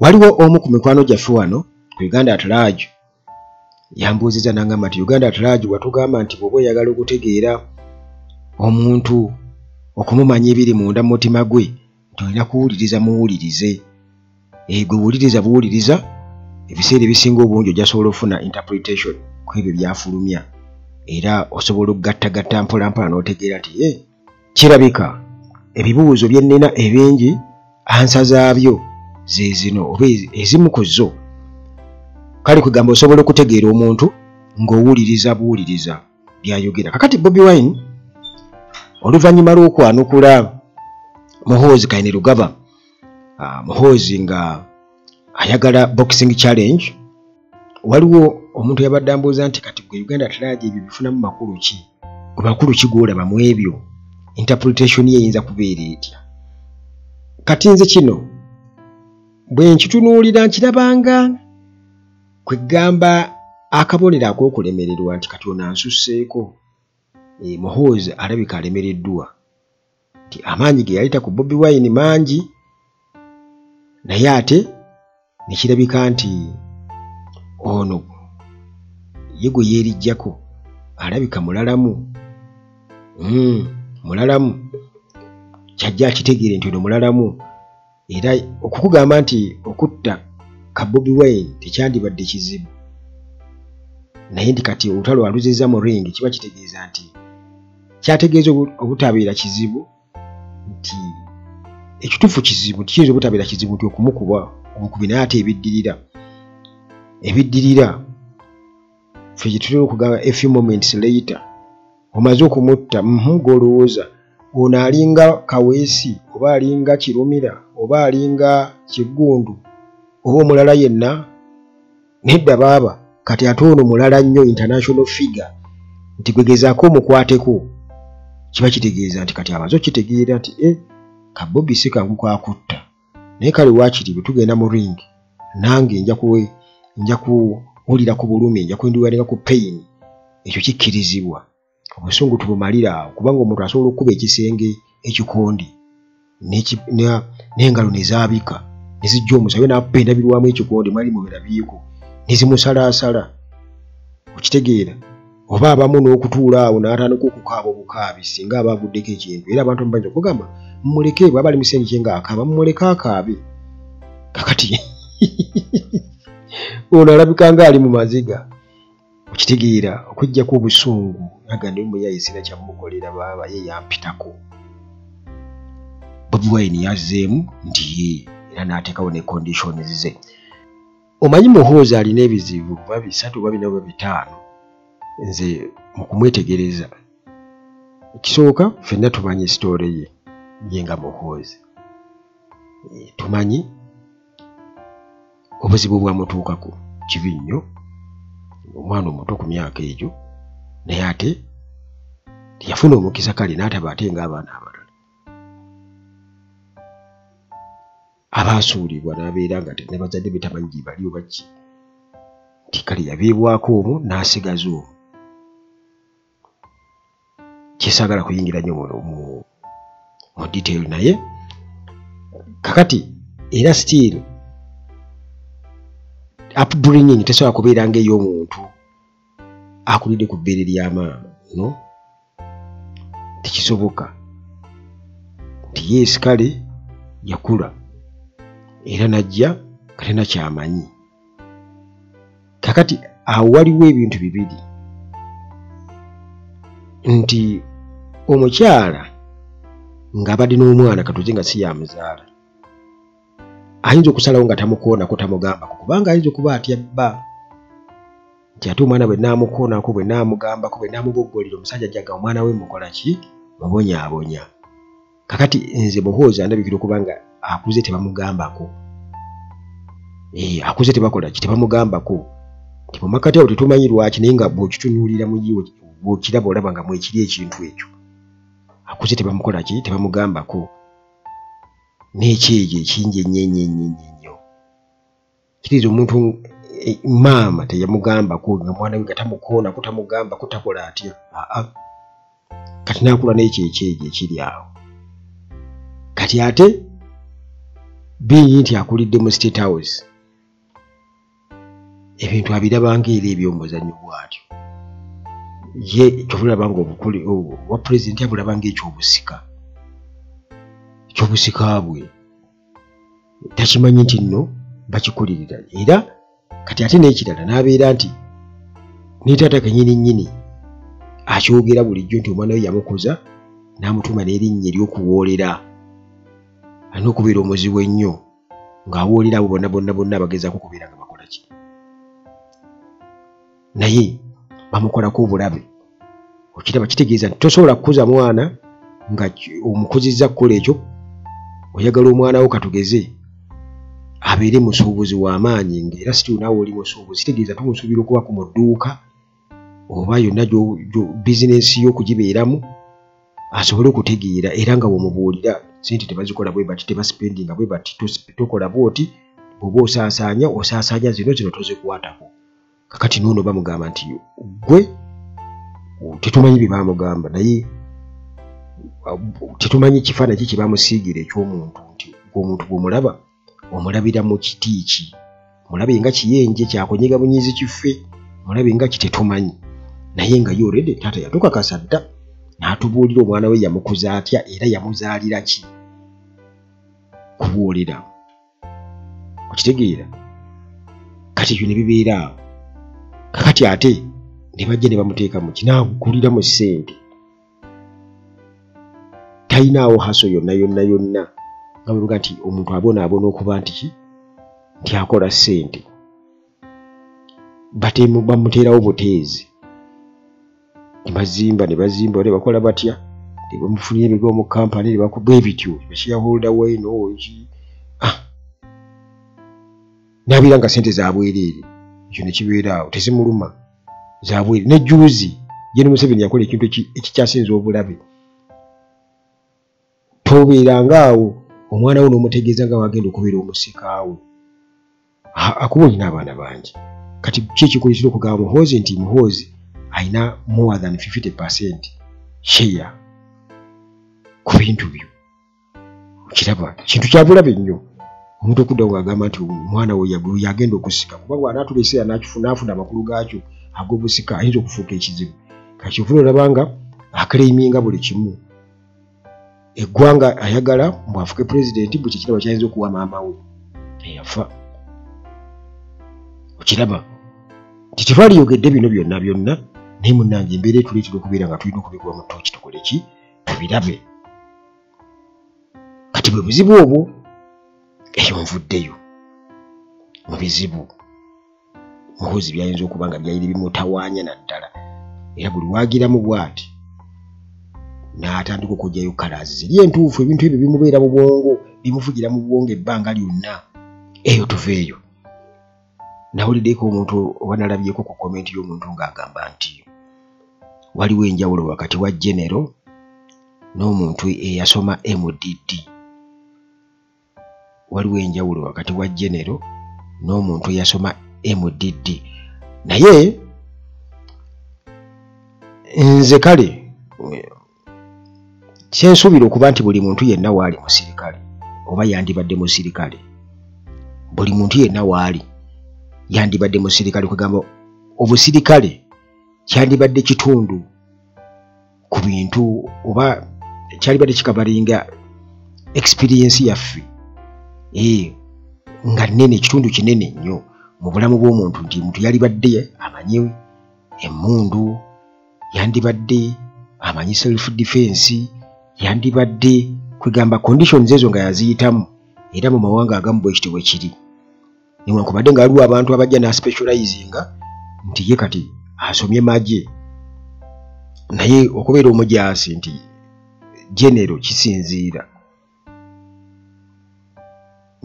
Waliwo omu ku mikwano gyaffe wano ku Uganda at Large yambuuziza nangamba nti Uganda at Large watugamba nti bw'oba oyagala okutegeera omuntu okumumanya ebiri munda mu mutima gwe nti olina kuwuliriza muwulirize. Gwe wuliriza buwuliriza, ebiseera ebisinga obungi ojja sobola ofuna interpretation ku ebyo byafulumya, era osobola okugattagatta mpolampola n'otegeera nti kirabika ebibuuzo bye nnina ebingi ansa zaabyo ze zino oba ezimu ku zo. Kale kugamba osobola okutegeera omuntu ng'owuliriza buwuliriza byayogera. Kakati Bobi Wine oluvannyuma lw'okwanukula Muhoozi Kainerugaba, Muhoozi nga ayagala boxing challenge, waliwo omuntu yabadde ambuuza nti kati gwe Uganda at Large ebyo bifunamu makulu ki? Makulu ki g'olaba mu ebyo? Interpretation ye eyinza kubeera etya? Kati nze kino bwe nkitunuulira nkirabanga kwe gamba akabonero ak'okulemererwa nti kati ono ansusseeko. Muhoozi alabika alemereddwa nti amaanyi ge yaleeta ku Bobi Wine mangi, naye ate ne kirabika nti ono ye gwe yeerijjako alabika mulalamu. Mulalamu kyajja akitegeere nti ono mulalamu, era okukugamba nti okutta ka Bobi Wine tekyandibadde kizibu, naye ndi kati olutalo aluzizza mu ring kiba kitegeeza nti kyategeeza obutabeera kizibu nti ekituufu kizibu kiyinza obutabeera kizibu nti okumukuba omukubi, naye ate ebiddirira ffe gye tutera okugamba a few moments later omaze okumutta gw'olowooza ono alinga Kaweesi oba alinga Kirumira oba alinga Kiggundu oba omulala yenna, nedda baaba kati ate ono mulala nnyo international figure nti gwegezaako omukwateko, kiba kitegeeza nti kati amaze okitegeera nti ka Bobi si kangu kakutta, naye kale waakiri bwe tugenda mu ring nange nja kuwulira ku bulumi, nja kwendiwalinga ku pain. Ekyo kikkirizibwa, obusungu tubumalira awo, kubanga omuntu asobola okukuba ekisenge ekikondi n'engalo ne zaabika ne zijja omusawo n'apendabirwamu ekikondi mwali mubirabyeko ne zimusalaasala, okitegeera. Oba abamu n'okutuula awo n'atandika okukaaba obukaabi singa aba avuddeko ekintu, era abantu bayinza okugamba mumuleke bw'aba ali musengike ng'akaaba mumuleke akaabe. Kakati ono alabika ng'ali mu maziga, okitegeera, okuggyako obusungu aga ndi muyayisira kyamukolera baaba ye yampitako. Bobi Wine yazzeemu nti ye era n'ateekawo ne conditions ze. Omanyi Muhoozi alina ebizibu oba 3 oba 4 oba 5 nze mu kumwetegereza. Ekisooka ffenna tumanyi sitoore ye nga Muhoozi, tumanyi obuzibu bwamutuukako kibi nnyo, omwana omuto ku myaka egyo, naye ate teyafuna omukisa kale n'ataba ate ng'abaana abalala abaasuulibwa n'abeera nga ne bazadde be tamanyi gye bali oba ki, nti kale yabeebwako omwo n'asigaza omwo. Kyesaagala kuyingira nnyo mu detail, naye kakati era still upbringing tesobola kubeera ng'ey'omuntu akulidde ku bbeere lya maama, no, tekisoboka. Nti yeesi kale yakula era najja kalina kyamanyi. Kakati awo waliwo ebintu bibiri, nti omukyala ng'abadde n'omwana katuze nga si yamuzaala ayinza okusalawo nga tamukoonako tamugambako, kubanga ayinza okuba atya bba nti ate omwana bwe naamukoonako bwe naamugambako bwe naamuboggolera omusajja ajjaga omwana we mukola ki, mubonyaabonya. Kakati nze Muhoozi andabikira okuba nga akuze tebamugambako, akuze tebakola ki, tebamugambako. Nti mu makati awo tetumanyi lwaki, naye nga bw'okitunuulira mu yiwo bw'okiraba olaba nga mwekiri ekintu ekyo. Akuze tebamukola ki, tebamugambako. N'ekyejo ekingi ennyo. Kiriza omuntu maama teyamugambako, nga mwana we nga tamukoonako tamugambako takola atya. Kati n'akula n'ekyo ekyejo ekiri awo. Kati ate bingi nti akulidde mu State House ebintu abirabanga era eby'omuzannyo bwatyo ye kyobulabanga obukuli wa president abulabanga ekyobusika bwe takimanyi nti nno bakikulirira era kati ate n'ekirala n'abeera nti ne taata kennyini akyogera bulijjo nti omwana we yamukuza n'amutuma n'erinnya ery'okuwoolera alina okubeera omuzibu ennyo ng'awoolera abo bonna abagezaako okubeera nga bakola ki naye bamukolako obulabe okiraba kitegeeza nti tosobola kukuza mwana nga omukuzizza kukola ekyo oyagala omwana wo katugeze abeere musuubuzi w'amaanyi ng'era sityo naawe oli musuubuzi kitegeeza tumusuubira okuba ku mu dduuka oba yonna bizinensi y'okugibeeramu asobole okutegeera era nga bw'omubuulira sente tebazikola bwe bati tebasipendinga bwe bati tokola bwoti bw'oba osaasaanya zino tozikwatako kakati n'ono bamugamba nti gwe tetumanyi bye bamugamba naye tetumanyi kifaananyi ki kye bamusiigira eky'omuntu nti omuntu bw'omulaba omulabira mu kiti ki mulabe nga kiyenje kyakonyiga bunyizi kife mulabe nga kitetumanyi naye nga yo already taata yatukakasa dda n'atubuulira omwana we yamukuza atya era yamuzaalira ki kubuulira okitegeera kati ebyo ne bibeera awo kakati ate ne bajja ne bamuteeka mu kinaakulira mu ssente talinaawo haso yonna nga buluga nti omuntu abonaabona okuba nti akola ssente bamuteerawo buteezi ne bazimba ne bakola batya ne bamufunira emigo mu kampani ne bakuba ebityo bashareholder weno n'abeera nga ssente zabwereere ekyo ne kibeera awo tezimuluma zabwereere ne juuzi ye ne Museveni yakola ekintu ekikyasinza obulabe tobeeranga awo omwana wo n'omutegeeza nga wagenda okubeera omusikaawo akuba olina abaana bangi kati ki ekikuletera okugamba muhoozi nti muhoozi alina more than 50% share ku bintu byo okiraba kintu kyabulabe nnyo omuntu okuddawo ng'agamba nti omwana we yagenda okusika kuba bw'anaatuleesera n'afuna amakulu gaakyo ag'obusika ayinza okufuuka ekizibu kati ofuna olabanga akalaiminga buli kimu eggwanga ayagala mbwafuke pulezidenti bwe kyekiraba kyayinza okuwa maama we eyafa okiraba nti tetwaliyogedde bino byonna naye munnange embeera etuleetera okubeera nga tulina okubikuba mu ttooki tukole ki tubirabe kati bwe buzibu obwo eyo nvuddeyo mu bizibu muhoozi byayinza okuba nga byayiri bimutawaanya naddala era buli waagiramu bw'ati n'atandika okugyayo kalaazi ziri entuufu ebintu ebyo bimubeera mu bwongo bimuvugira mu bwongo ebbanga lyonna eyo tuveeyo nawuliddeko omuntu oba nalabyeko ku komenti y'omuntu ng'agamba nti waliwo enjawulo wakati wa genero n'omuntu eyasoma MDD waliwo enjawulo wakati wa genero n'omuntu eyasoma MDD naye nze kale kyensuubira okuba nti buli muntu yenna waali musirikale oba yandibadde musirikale buli muntu yenna waali yandibadde musirikale kugamba obusirikale kyandibadde kitundu ku bintu oba kyalibadde kikabalinga experience yaffe nga nnene kitundu kinene nnyo mu bulamu bw'omuntu nti muntu yalibadde amanyi emmundu yandibadde amanyi self defense yandibadde kwegamba conditions ezo nga yaziyitamu era mu mawanga agamu bwe kitibwe kiri newankubadde nga waliwo abantu abajja n'aspecializinga nti ye kati asomye magye naye okubeera omujaasi nti genero kisinziira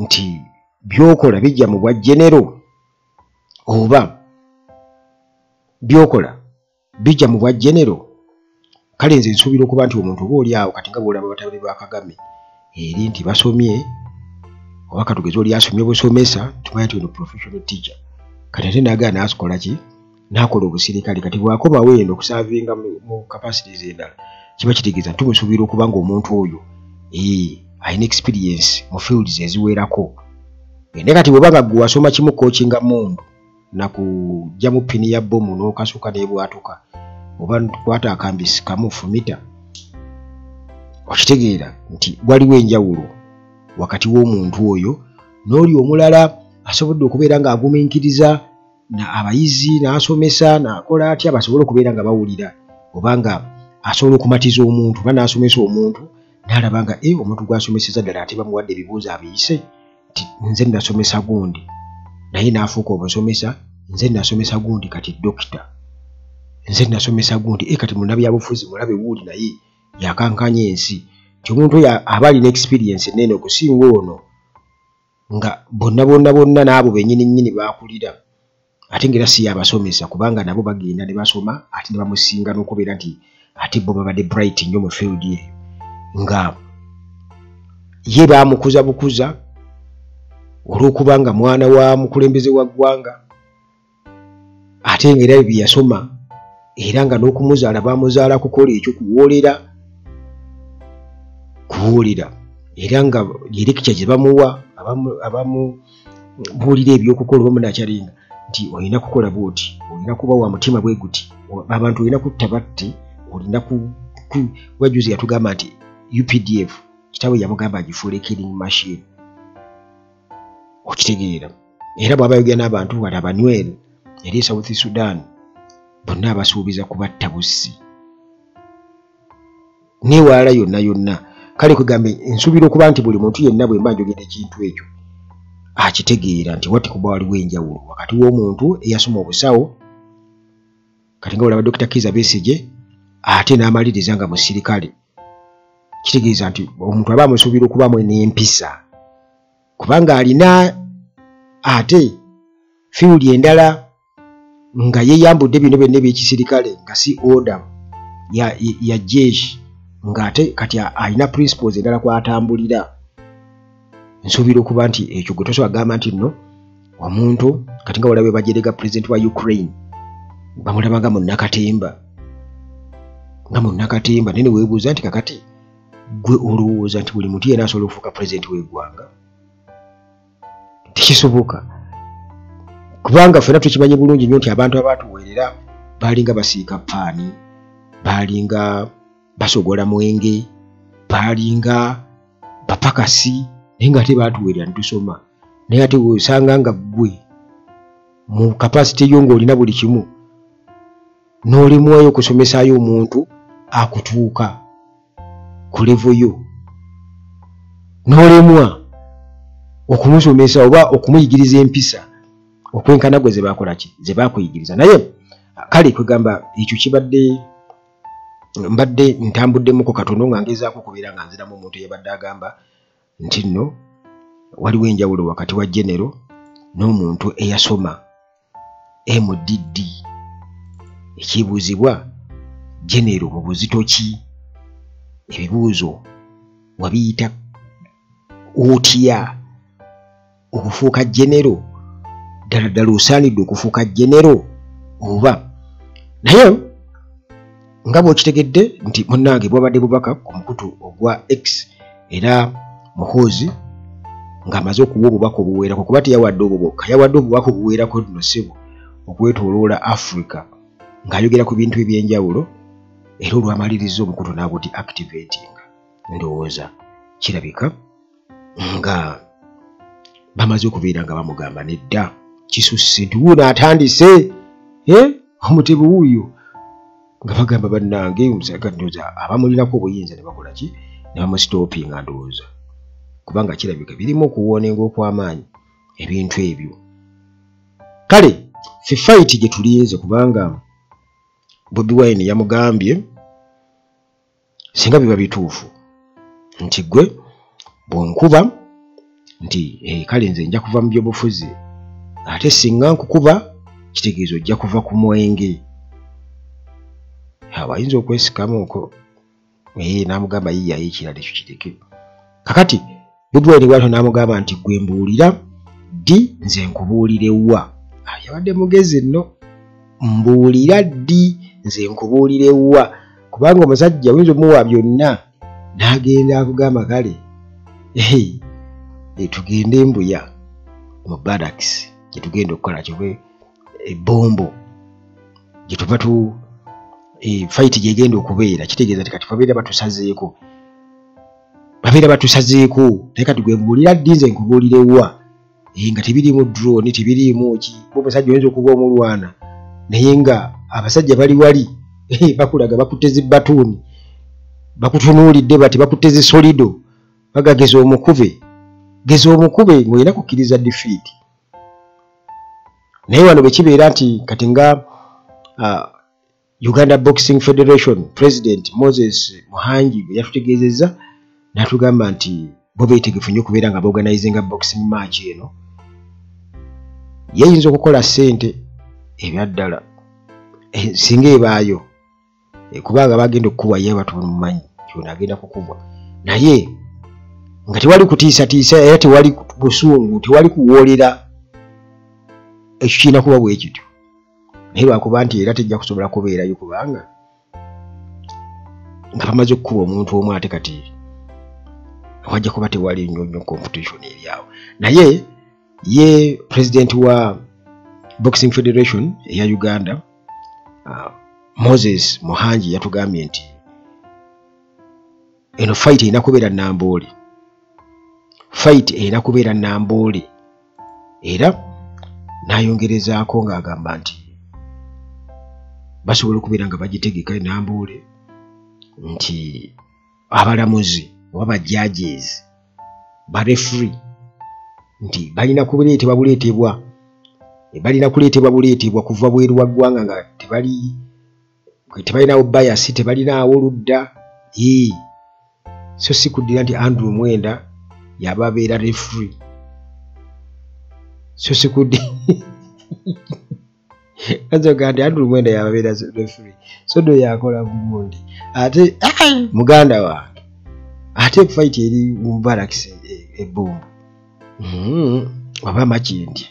nti byokola bijja mu bwa genero oba byokola bijja mu bwa genero kale nze nsuubira okuba nti omuntu oba oli awo kati nga bw'olaba batabani ba Kagame eri nti basomye oba katugeze oli asomye busomesa tumanya nti ono professional teacher kati ate naagala n'asikola ki n'akola obusirikale kati bw'akomawo eno okusaavinga mu capacities endala kiba kitegeeza tumusuubira okuba nga omuntu oyo ayina experience mu fields eziwerako. Ne kati bwebanga gwe wasoma kimu coachinga mundu nakujja mu pini ya bomu n'okasuka n'ebwatuka oba kwata akambisi kamu fumita, okitegeera nti waliwo enjawulo wakati w'omuntu oyo n'oli omulala asobodde okubeera ng'agumiikiriza abayizi n'asomesa n'akola atya basobole okubeera nga bawulira, obanga asobola okumatiza omuntu oba n'asomesa omuntu n'alaba nga omuntu gw'asomeseza ddala ate bamuwadde ebibuuzo abiyise nti nze nasomesa gundi naye n'afuuka omusomesa, nze nasomesa gundi kati dokita, nze nasomesa gundi kati munnabyabufuzi mulabe wuuli naye yakankanya ensi. Nti omuntu oyo aba alina experience ennene okusinga ono nga bonna n'abo bennyini baakulira ate ng'era si yabasomesa kubanga nabo bagenda ne basoma ate ne bamusinga n'okubeera nti ate bo babadde bright nnyo mu field eyo, nga ye baamukuza bukuza olw'okuba nga mwana wa mukulembeze wa ggwanga ate ng'era bye yasoma era nga n'okumuzaala baamuzaala kukola ekyo kuwoolera era nga yerekikya gye bamuwa abamubuulira ebyokukola oba munakyalinga nti olina kukola bwoti, olina kuba wa mutima bwe guti, abantu olina kutta batti, olina wajuzi yatugamba nti UPDF kitaawe yamugamba agifuule killing machine, okitegeera. Era bw'aba yogera n'abantu wali abanywere eri South Sudan bonna abasuubiza kubatta bussi newala yonna. Kale kugambe nsuubira okuba nti buli muntu yenna bwe mba njogera ekintu ekyo akitegeera nti wati kuba waliwo enjawulo wakati w'omuntu eyasoma obusawo kati nga olaba Dr. Kizza Besigye ate n'amaliriza nga musirikale, kitegeeza nti omuntu aba amusuubira okubamu n'empisa kubanga alina ate field endala nga yeyambudde bino byonna eby'ekisirikale nga si order ya jeshi ng'ate kati alina principles endala kw'atambulira. Nsuubira okuba nti ekyo gwe tosobola kugamba nti nno omuntu kati nga walabe bajerega president wa Ukraine bamulaba nga munnakatemba naye ne weebuuza nti kakati gwe olowooza nti buli muntu yenna asobola okufuuka president w'eggwanga? Tekisoboka kubanga ffenna tukimanyi bulungi nnyo nti abantu abaatuweerera baalinga basiika paani, baalinga basogola mwenge, baalinga bapakasi, naye nga ate baatuweerera ne tusoma. Naye ate osanga nga ggwe mu kapasite yo ng'olina buli kimu n'olemwayo okusomesaayo omuntu akutuuka ku levo yo, n'olemwa okumusomesa oba okumuyigiriza empisa okwenkana gwe ze baakola ki, ze baakuyigiriza. Naye kale kwegamba ekyo kibadde mbadde ntambuddemuko katono nga ngezaako okubeera nga nziramu omuntu eyabadde agamba nti nno waliwo enjawulo wakati wa genero n'omuntu eyasoma MDD. Ekibuuzibwa genero mu buzito ki? Ebibuuzo wabiyita otya okufuuka genero? Ddala osaanidde okufuuka genero oba? Naye nga bw'okitegedde nti munnange bwabadde bubaka ku mukutu ogwa X era Muhoozi ng'amaze okuwa obubaka obuweerako kuba teyawadde obwo bwokka, yawadde obubaka obuweerako nno ssebo okwetooloola Africa ng'ayogera ku bintu eby'enjawulo era olwamaliriza omukutu n'aguti activating. Ndowooza kirabika nga bamaze okubeera nga bamugamba nedda kisusse nti wuuno atandise omutego wuuyo nga bagamba bannange omusaka ndowooza abamulinako obuyinza ne bakola ki, ne bamusitoopinga ndowooza kubanga kirabika birimu okuwoonenga okw'amaanyi ebintu ebyo. Kale ffe fight gye tulinze kubanga Bobi Wine yamugambye singa biba bituufu nti gwe bw'onkuba nti kale nze nja kuva mu byobufuzi ate singa nkukuba kitegeeza ojja kuva ku mwenge. Abayinza okwesikamu okwo n'amugamba yiyayo ekirala ekyo kireke. Kakati Bobi Wine bw'atyo n'amugamba nti gwe mbuulira ddi nze nkubuulire wa. Yabadde mugezi nno, mbuulira ddi nze nkubuulire wa kubanga omusajja oyinza omuwa byonna n'agenda akugamba kale tugende Mbuya mu barracks gye tugenda okukola kyobe ebombo gye tuva tu fight gyegenda okubeera kitegeeza ti kati babeera batusazeeko naye kati gwe buulira ddize nkubuulirewa nga tebiriimu drone tebiriimu ki bo basajja oyinza okuba omulwana naye nga abasajja bali wali bakulaga bakutte zibatuuni bakutunuulidde bati bakutte zisolido bagageza omukube ng'olina kukkiriza defeat. Naye wano bwe kibeera nti kati nga Uganda Boxing Federation President Moses Muhangi bwe yatutegeezezza n'atugamba nti bo beetegefu nnyo okubeera nga boorganizinga boxing match eno yeyinza okukola ssente ebyaddala singa ebaayo kubanga bagenda okukuwayo abatumanyi kyona agenda kukubwa naye nga tewali kutiisatiisa era tewali busungu tewali kuwoolera ekyo kirina kuba bwe kityo naye lwakuba nti era tejja kusobola kubeerayo kubanga nga bamaze okukuba omuntu omu ate kati wajja kuba tewali nnyo competition eryawo naye ye president wa Boxing Federation eya Uganda Moses Muhangi yatugambye nti eno fight erina kubeera Namboole era n'ayongerezaako ng'agamba nti basobola okubeera nga bagitegeka Namboole nti abalamuzi oba bajudges ba referee nti balina kuleetebwa buleetebwa kuva bweru wa ggwanga nga tebalinawo bias tebalinaawo oludda so si kuddira nti Andrew Mwenda yaba abeera referee so si kuddi azoga nti Andrew Mwenda yaba abeera referee so do yakola bugundi ate muganda wange ate fight eri mu barracks ebombo waba makindi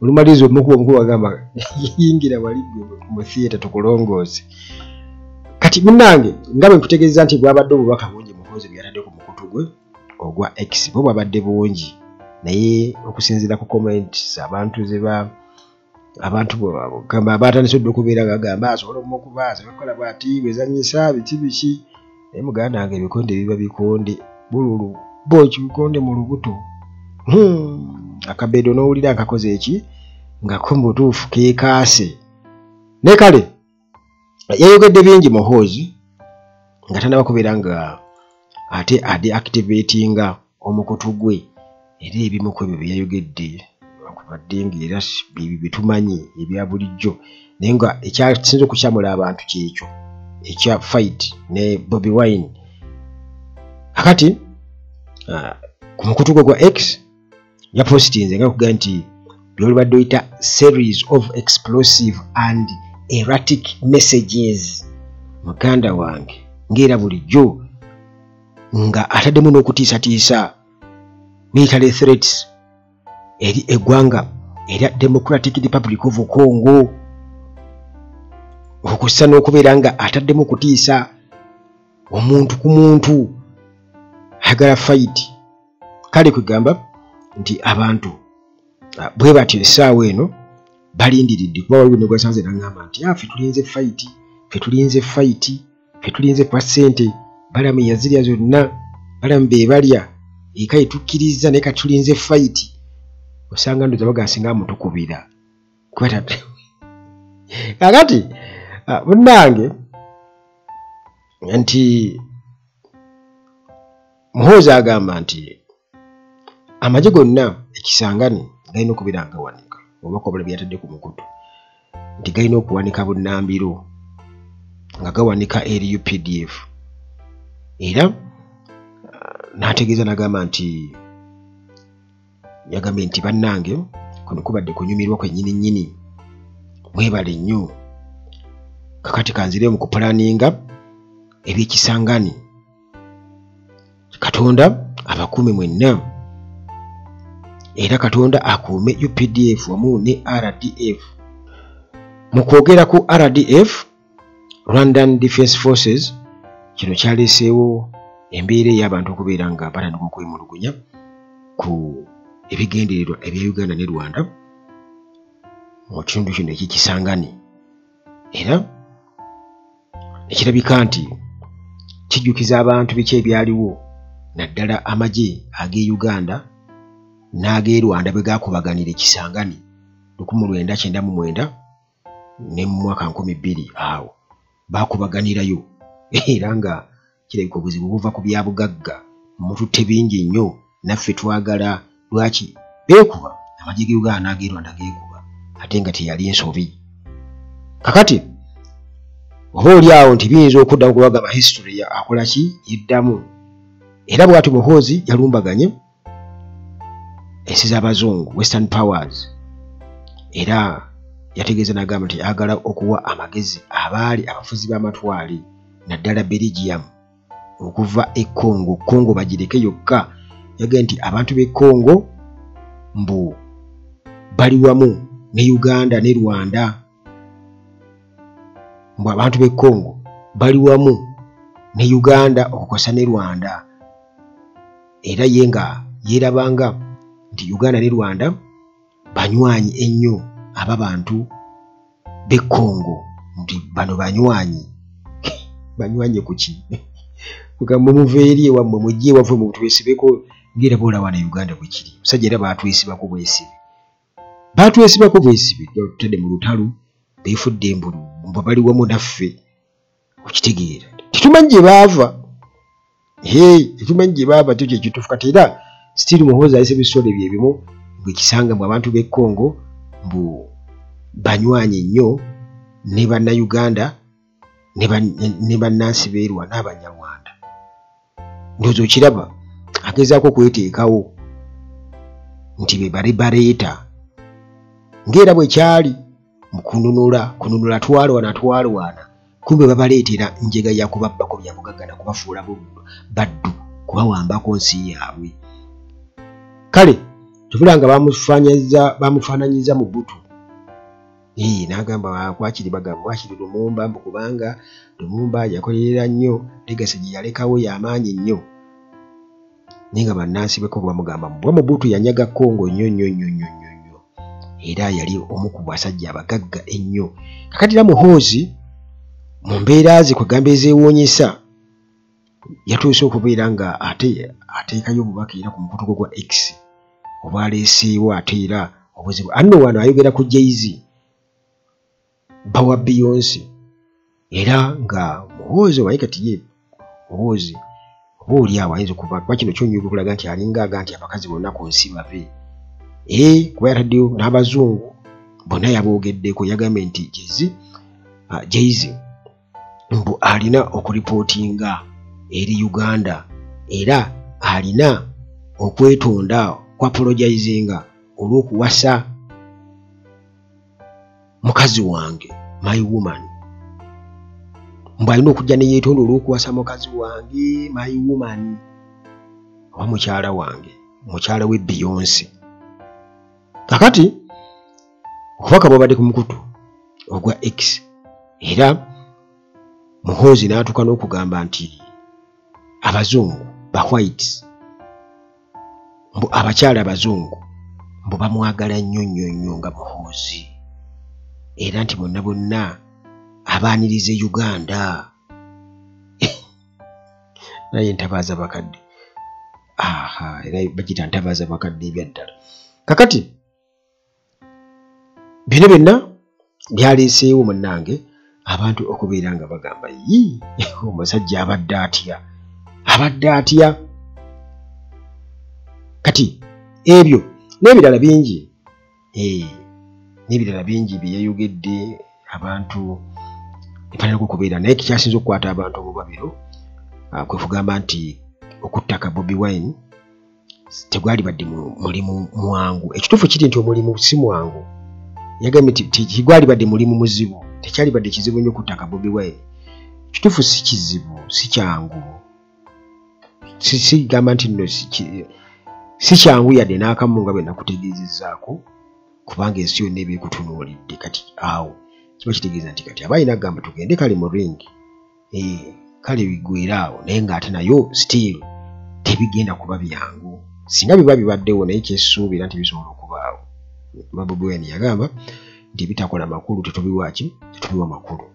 olumalizo omukulu agamba yingira wali mu theater tukulongooze kati munnange nga bwe nkutegeeza nti bwabadde obubaka bungi mukozi byatadde ku mukutu gwe ogwa X bo bwabadde bungi naye okusinziira ku comments abantu gamba abatandise okubeera gagamba asobola omukubaasa bakola bwati bwezanyisa biki naye muganda wange ebikonde biba bikonde bululu boki bikonde mu lubuto akabedo n'owulira akakoze eki nga ko mutuufu keekaase ne kale yayogedde bingi Muhoozi nga tanaba kubeera nga ate adeactivatinga omukutu gwe era ebimu ku ebyo byayogedde wakubadde ng'era bitumanyi ebya bulijjo naye nga ekyasinza okukyamula abantu kyekyo ekya fight ne Bobi Wine akati ku mukutu gwe gwa X yapostinze nga kuga nti byolibadde oyita series of explosive and erratic messages muganda wange ng'era bulijjo nga ataddemu n'okutiisatiisa military threats eri eggwanga erya Democratic Republic of Congo okussa n'okubeera nga ataddemu okutiisa omuntu ku muntu ayagala fight kale kwegamba nti abantu bwe batyo essaawa eno balindiridde kuba waliwo ne gwasanze n'agamba nti ffe tulinze kwa ssente balamu yazirya zonna balamu be balya eka tukkiriza naye kati tulinze fight osanga ndoza bagasinga mutukubira kakati munnange nti Muhoozi agamba nti amagye gonna ekisangani galina okubeera nga gawanika obubaka obulala byatadde ku mukutu nti galina okuwanika bunnambiro nga gawanika eri UPDF era n'ategeeza n'agamba nti yagambye nti bannange kuno kubadde kunyumirwa kwennyini mwebale nnyo kakati kanzire mu kupulaninga ebyekisangani Katonda abakuume mwenna era Katonda akuume UPDF wamu ne RDF mu kwogera ku RDF Rwandan Defence Forces kino kyaleeseewo embeera y'abantu okubeera nga batandika okwemulugunya ku ebigendererwa ebya Uganda ne Rwanda mu kitundu kino ek'Ekisangani, era ekirabika nti kijjukiza abantu biki ebyaliwo naddala amagye ag'e Uganda n'ag'e Rwanda bwe gaakubaganira Ekisangani 1999 ne mu mwaka 2000 awo baakubaganirayo, era nga kirabika obuzibu buva ku bya bugagga mututte bingi nnyo naffe twagala lwaki beekuba amagye g'e Uganda n'ag'e Rwanda geekuba ate nga teyali ensobi. Kakati oba oli awo nti biyinza okudda mu kubagaba history akola ki yeddamu, era bw'ati Muhoozi yalumbaganye ensi z'Abazungu Western Powers, era yategeeza n'agamba nti ayagala okuwa amagezi abaali abafuzi b'amatwale naddala Belgium okuva e Congo. Congo bagireke yokka, yagambye nti abantu b'e Congo mbu bali wamu ne Uganda ne Rwanda, mbu abantu b'e Congo bali wamu ne Uganda okukosa ne Rwanda, era ye nga yeerabanga nti Uganda ne Rwanda banywanyi ennyo aba bantu b'e Congo, nti bano banywanyi banywanyi ku ki kugamba muveeri ewammwe mujje ewaffe mu twesibeko ng'era boolaba na Uganda bwe kiri. Musajja era baatwesibako bwesibi tutadde mu lutalo beefudde embulu mbu bali wamu naffe, okitegeera tetumanyi gye baava, tetumanyi gye baava, kyo kyekituufu. Kati era still Muhoozi ayise ebisolo byebimu bwekisanga mu abantu b'e Congo mbu banywanyi nnyo ne bannayuganda ne bannansi beerwa n'Abanyarwanda. Ndowooza okiraba agezaako okweteekawo nti be bali baleeta ng'era bwe kyali mu kununula twalwana kumbe babaleetera njega ya kubabbako bya bugagga na kubafuula baddu kubawambako nsi yaabwe. Kale tubulanga bamufaananyiza mu Butu, n'agamba kwakiri bagamba wakiri Lumumba mbu kubanga Lumumba yakolerera nnyo legasi gye yalekawo y'amaanyi nnyo, naye nga bannansi beko bamugamba mbwa mu Butu yanyaga Congo nnyo era yali omu ku basajja abagagga ennyo. Kakati era Muhoozi mu mbeera ze kwegamba ezeewuunyisa yatuuse okubeera nga ateekayo obubaka era ku mukutu gwa X obwaleeseewo ate era obuzibu. Anno wano ayogera ku Jay-Z bawa Beyonce, era nga Muhoozi omanyi kati ye Muhoozi oba oli awo ayinza okuba kino kyonyuga okulaga nti alinga aga nti abakazi bonna ku nsi babe, kuba yataddeyo n'Abazungu bonna yaboogeddeko. Yagambye nti Jay-Z mbu alina okuripootinga eri Uganda era alina okwetonda kwa apologizinga olw'okuwasa mukazi wange my woman, mbu alina okujja ne yeetonda olw'okuwasa mukazi wange my woman oba mukyala wange, mukyala we Beyonce. Kakati obubaka bwabadde ku mukutu ogwa X, era Muhoozi n'atuuka n'okugamba nti Abazungu ba whites mbu abakyala Abazungu mbu bamwagala nnyo nga Muhoozi, era nti bonna abaanirize Uganda naye ntabaaza bakadde, era bagita ntabaaza bakadde ebyaddala. Kakati bino byonna byaleeseewo munnange abantu okubeera nga bagamba omusajja abadde atya. Kati ebyo n'ebirala bingi bye yayogedde abantu epanako okubeera, naye kikyasinze okukwata abantu omubabiro kwe kugamba nti okuttaka Bobi Wine tegwali badde mulimu mwangu. Ekituufu kiri nti omulimu si mwangu, yagambye nti tegwali badde mulimu muzibu, tekyali badde kizibu nnyo okuttaka Bobi Wine. Ekituufu si kizibu, si kyangu, sigamba nti nno si kyangu yadde n'akamu nga bwe nakutegeezezzaako, kubanga ensi yonna eba ekutunuulidde. Kati awo kiba kitegeeza nti kati aba alina kugamba tugende kale mu ring, kale bigwiraawo naye ng'ate nayo still tebigenda kuba byangu singa biba bibaddewo naye kyessuubira nti bisobola okubaawo. Bobi Wine yagamba nti ebitakola makulu tetubiwa makulu.